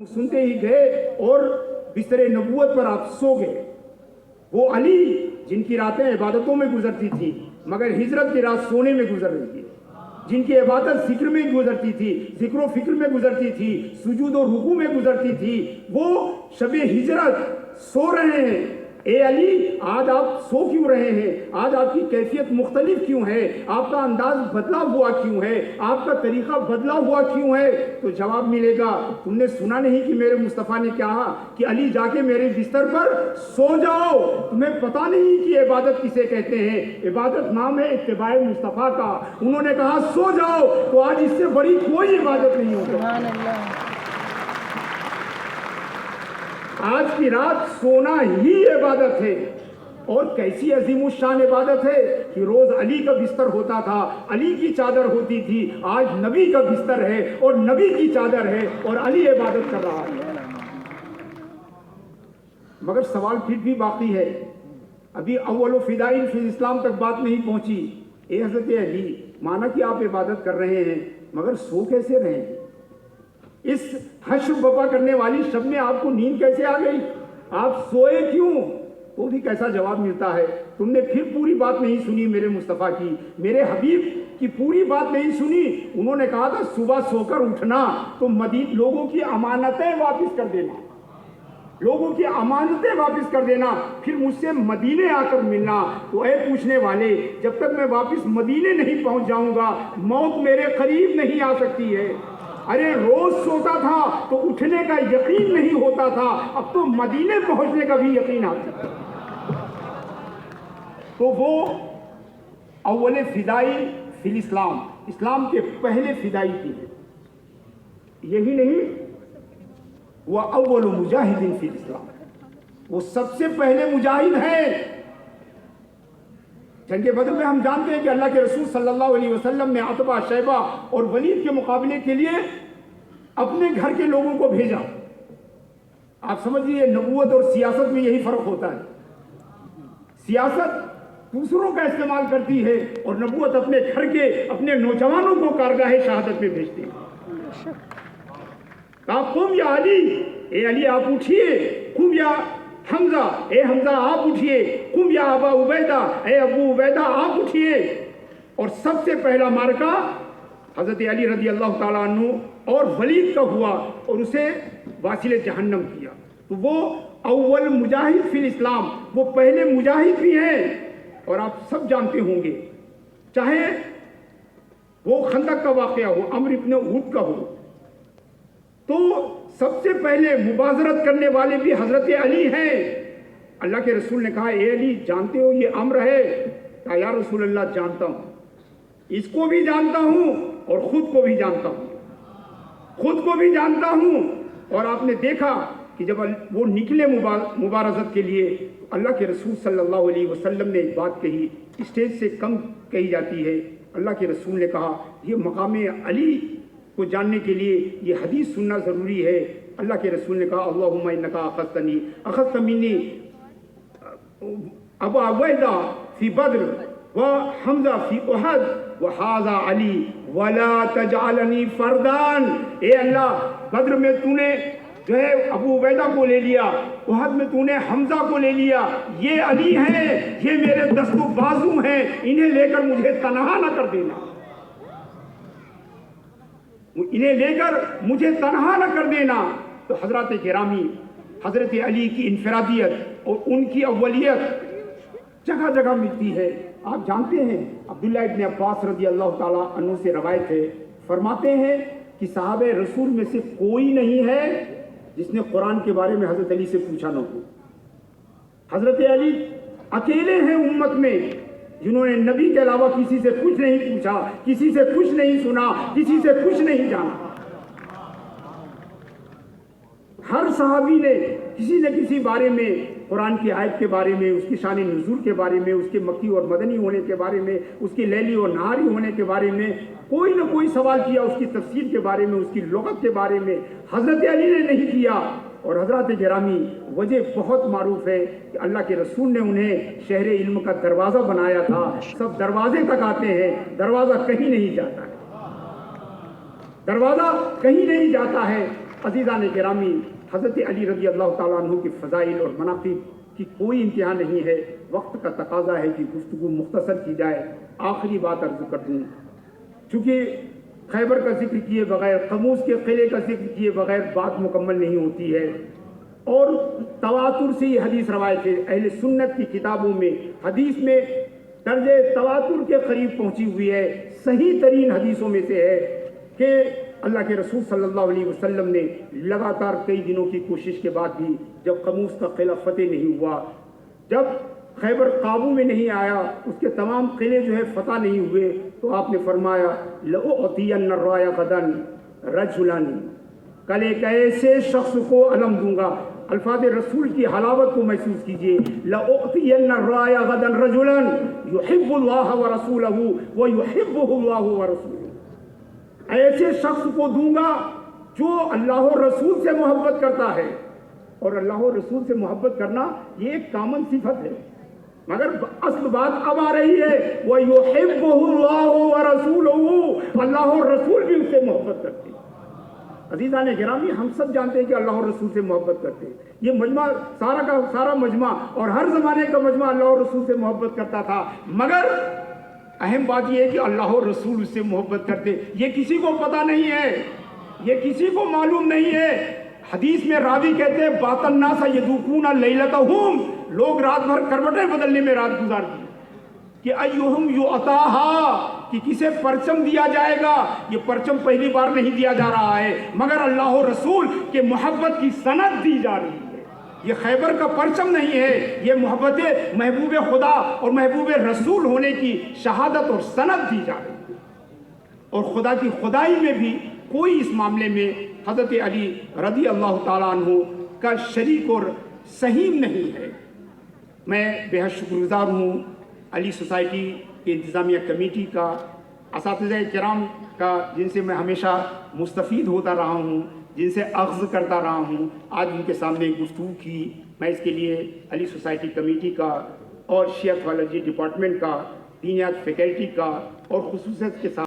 सुनते ही गए और बिस्तरे नबूवत पर आप सो गए। वो अली जिनकी रातें इबादतों में गुजरती थी मगर हिजरत की रात सोने में गुजर रही थी, जिनकी इबादत जिक्र में गुजरती थी, जिक्र व फिक्र में गुजरती थी, सुजूद और रुकू में गुजरती थी, वो शबे हिजरत सो रहे हैं। ए अली, आज आप सो क्यों रहे हैं? आज आपकी कैफियत मुख्तलिफ क्यों है? आपका अंदाज बदला हुआ क्यों है? आपका तरीका बदला हुआ क्यों है? तो जवाब मिलेगा, तुमने सुना नहीं कि मेरे मुस्तफ़ा ने कहा कि अली जाके मेरे बिस्तर पर सो जाओ। तुम्हें पता नहीं कि इबादत किसे कहते हैं? इबादत नाम है इत्तिबाए मुस्तफ़ा का। उन्होंने कहा सो जाओ, तो आज इससे बड़ी कोई इबादत नहीं होती। आज की रात सोना ही इबादत है। और कैसी अजीमुशान इबादत है कि रोज अली का बिस्तर होता था, अली की चादर होती थी। आज नबी का बिस्तर है और नबी की चादर है और अली इबादत कर रहा है। मगर सवाल फिर भी बाकी है, अभी अव्वल फिदाइन फिल इस्लाम तक बात नहीं पहुंची। ए हज़रत अली, माना कि आप इबादत कर रहे हैं मगर सो कैसे रहे? इस हश्र बपा करने वाली शब में आपको नींद कैसे आ गई? आप सोए क्यों? तो भी कैसा जवाब मिलता है, तुमने फिर पूरी बात नहीं सुनी मेरे मुस्तफ़ा की, मेरे हबीब की पूरी बात नहीं सुनी। उन्होंने कहा था सुबह सोकर उठना तो लोगों की अमानतें वापस कर देना, लोगों की अमानतें वापस कर देना, फिर मुझसे मदीने आकर मिलना। तो ऐ पूछने वाले, जब तक मैं वापस मदीने नहीं पहुंच जाऊंगा मौत मेरे करीब नहीं आ सकती है। अरे रोज सोता था तो उठने का यकीन नहीं होता था, अब तो मदीने पहुंचने का भी यकीन आता है। तो वो अव्वल फिदाई फिल इस्लाम, इस्लाम के पहले फिदाई थी। यही नहीं, वह अव्वल मुजाहिदीन फिल इस्लाम, वो सबसे पहले मुजाहिद हैं। जंग बदर में हम जानते हैं कि अल्लाह के रसूल सल्लल्लाहु अलैहि वसल्लम ने अतबा, शैबा और वलीद के मुकाबले के लिए अपने घर के लोगों को भेजा। आप समझिए, नबूवत और सियासत में यही फर्क होता है। सियासत दूसरों का इस्तेमाल करती है और नबूवत अपने घर के, अपने नौजवानों को कारगाहे शहादत में भेजती है। आप कुम या अली, ए अली आप उठिए। कुम या हमजा, ए हमजा आप उठिए। कुम या अबा उबैदा, ए अबू उबैदा आप उठिए। और सबसे पहला मार्का हजरत अली रजी अल्लाह ताला अन्हु और वलीद का हुआ और उसे वासिले जहन्नम किया। तो वो अव्वल मुजाहिद फिल इस्लाम, वो पहले मुजाहिद भी हैं। और आप सब जानते होंगे, चाहे वो खंदक का वाक़या हो, अम्र इब्न उहद का हो, तो सबसे पहले मुबाजरत करने वाले भी हजरत अली हैं। अल्लाह के रसूल ने कहा, ए अली जानते हो ये अम्र है? कहा या रसूल अल्लाह जानता हूं, इसको भी जानता हूं और खुद को भी जानता हूं, खुद को भी जानता हूं। और आपने देखा कि जब वो निकले मुबारजत के लिए, अल्लाह के रसूल सल्लल्लाहु अलैहि वसल्लम ने एक बात कही, स्टेज से कम कही जाती है। अल्लाह के रसूल ने कहा, ये मकाम अली को जानने के लिए ये हदीस सुनना ज़रूरी है। अल्लाह के रसूल ने कहा, अल्लाहुम्मा इन्नका अखज़्त मिन्नी अबा उबैदा फी बद्र व हमजा फी उहद व हाज़ा अली वला तजअलनी फरदान। ए अल्लाह, बद्र में तूने जो है अबू उबैदा को ले लिया, उहद में तूने हमजा को ले लिया, ये अली हैं, ये मेरे दस्तों बाजू हैं, इन्हें लेकर मुझे तनहा न कर देना, इन्हें लेकर मुझे तनहा न कर देना। तो हजरत गिरामी, हजरत अली की इनफरादियत और उनकी अव्वलियत जगह जगह मिलती है। आप जानते हैं, अब्दुल्लाह इब्न अब्बास रज़ी अल्लाह ताला अन्हु से रवायत है, फरमाते हैं कि साहबे रसूल में से कोई नहीं है जिसने कुरान के बारे में हजरत अली से पूछा न हो। हजरत अली अकेले हैं उम्मत में जिन्होंने नबी के अलावा किसी से कुछ नहीं पूछा, किसी से कुछ नहीं सुना, किसी से कुछ नहीं जाना। हर सहाबी ने किसी न किसी बारे में, कुरान की आयत के बारे में, उसकी शान नुज़ूल के बारे में, उसके मक्की और मदनी होने के बारे में, उसके लैली और नहारी होने के बारे में कोई न कोई सवाल किया, उसकी तफसीर के बारे में, उसकी लुगत के बारे में। हजरत अली ने नहीं किया। और हजरत गिरामी, वजह बहुत मारूफ है कि अल्लाह के रसूल ने उन्हें शहर इल्म का दरवाज़ा बनाया था। सब दरवाजे तक आते हैं, दरवाज़ा कहीं नहीं जाता है, दरवाज़ा कहीं नहीं जाता है। عزیزان گرامی، حضرت علی رضی اللہ تعالیٰ عنہ کی فضائل اور مناقب کی کوئی انتہا نہیں ہے. وقت کا تقاضا ہے کہ گفتگو مختصر کی جائے. آخری بات عرض کر دوں، چونکہ خیبر کا ذکر کیے بغیر، قموس کے قلعے کا ذکر کیے بغیر بات مکمل نہیں ہوتی ہے. اور تواتر سے یہ حدیث روایت ہے. اہل سنت کی کتابوں میں حدیث میں درجے تواتر کے قریب پہنچی ہوئی ہے. صحیح ترین حدیثوں میں سے ہے کہ اللہ کے رسول صلی اللہ علیہ وسلم نے لگاتار کئی دنوں کی کوشش کے بعد بھی جب قموس کا قلعہ فتح نہیں ہوا، جب خیبر قابو میں نہیں آیا، اس کے تمام قلعے جو ہے فتح نہیں ہوئے، تو آپ نے فرمایا لَأُعْطِيَنَّ الرَّایَ غَدًا رَجُلًا، کل ایک ایسے شخص کو علم دوں گا. الفاظ رسول کی حلاوت کو محسوس کیجئے. لَأُعْطِيَنَّ الرَّایَ غَدًا رَجُلًا يُحِبُّ اللَّهَ وَرَسُولَهُ وَيُحِبُّهُ اللَّهُ وَرَسُولُهُ. ایسے شخص کو دوں گا جو اللہ و رسول سے محبت کرتا ہے. اور اللہ و رسول سے محبت کرنا یہ ایک کامن صفت ہے، مگر اصل بات اب آ رہی ہے وَيُحِبُّهُ اللَّهُ وَرَسُولُهُ، اللہ و رسول بھی اس سے محبت کرتے ہیں. عزیزان گرامی، ہم سب جانتے ہیں کہ اللہ و رسول سے محبت کرتے ہیں. یہ مجمع سارا کا سارا مجمع اور ہر زمانے کا مجمع اللہ و رسول سے محبت کرتا تھا، مگر اہم بات یہ ہے کہ اللہ و رسول اس سے محبت کرتے. یہ کسی کو پتہ نہیں ہے، یہ کسی کو معلوم نہیں ہے. حدیث میں راوی کہتے ہیں بات الناس یذوقون لیلتہم، لوگ رات بھر کروٹیں بدلنے میں رات گزار دی کہ ایہم یعطاہا، کہ کسے پرچم دیا جائے گا. یہ پرچم پہلی بار نہیں دیا جا رہا ہے، مگر اللہ و رسول کے محبت کی سند دی جا رہی ہے. یہ خیبر کا پرچم نہیں ہے، یہ محبت محبوب خدا اور محبوب رسول ہونے کی شہادت اور سند دی جا رہی ہے. اور خدا کی خدائی میں بھی کوئی اس معاملے میں حضرت علی رضی اللہ تعالیٰ عنہ کا شریک اور سہیم نہیں ہے. میں بے حد شکر گزار ہوں علی سوسائٹی کی انتظامیہ کمیٹی کا، اساتذہ کرام کا، جن سے میں ہمیشہ مستفید ہوتا رہا ہوں، جن سے اخذ کرتا رہا ہوں. آج ان کے سامنے گفتگو کی، میں اس کے لیے علی سوسائٹی کمیٹی کا اور شیعہ تھیولوجی ڈپارٹمنٹ کا، دینیات فیکلٹی کا اور خصوصیت کے ساتھ